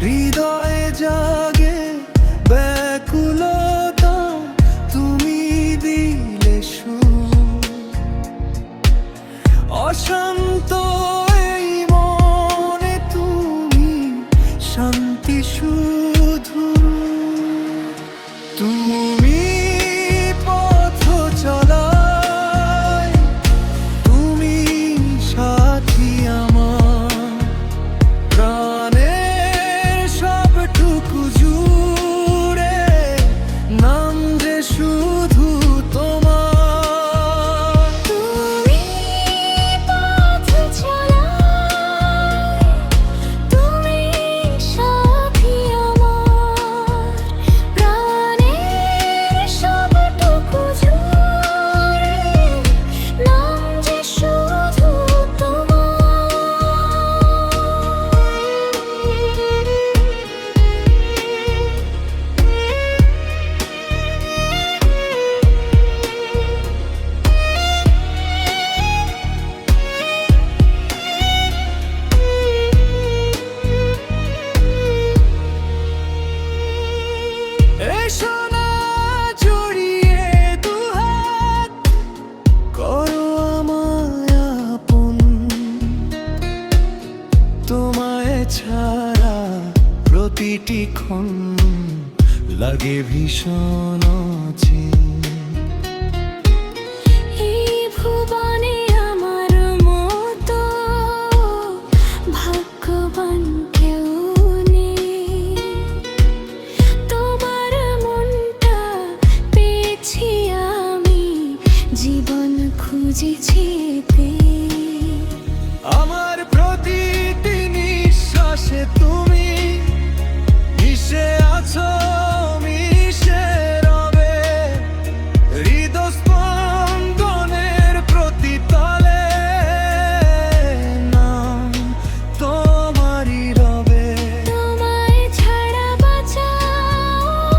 হৃদয়ে জাগে ব্যাকুলতা, তুমি দিলে সুর। অশান্ত এই মনে তুমি শান্তি শুধু। তুমি পথ চলায়, তুমি সাথী আমার, প্রাণের সবটুকু জুড়ে নাম যে শুধু তোমার। তুমি পথ চলায়, তুমি সাথী আমার, প্রাণের সবটুকু জুড়ে নাম যে শুধু এসো না জড়িয়ে দুহাত, করো আমায় আপন। তোমায় ছাড়া প্রতিটি ক্ষণ লাগে ভীষণ অচেন। এই ভুবনে আমার মতো ভাগ্যবান কেউ নেই। তোমার মনটা পেয়েছি আমি, জীবন খুঁজেছি এতে। আমার প্রতিটি নিঃশ্বাসে তুমি মিশে আছো, মিশে রবে হৃদস্পন্দনের প্রতি তালে নাম তোমারই রবে। তোমায় ছাড়া বাঁচা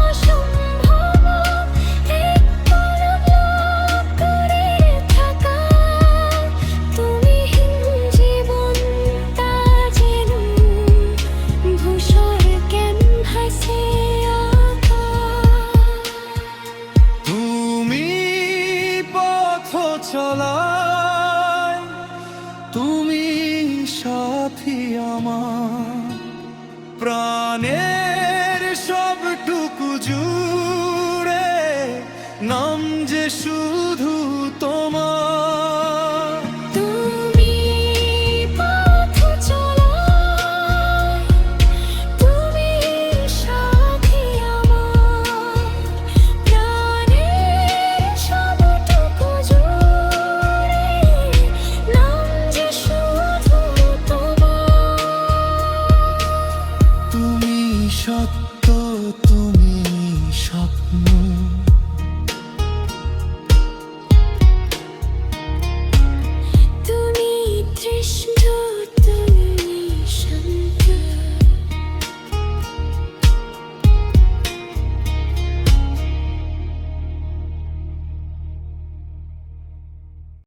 অসম্ভব, এক পলক লোভ করে থাকা। তুমিহীন জীবনটা যেন ধূসর ক্যানভাসে আঁকা। তুমি পথ চলায়, তুমি সাথী আমার, প্রাণের সবটুকু জুড়ে নাম যে শুধু তোমার। তুমি পথ চলায়, তুমি সাথী আমার, প্রাণের সবটুকু জুড়ে নাম যে শুধু তোমার। তুমি সত্য, তুমি স্বপ্ন।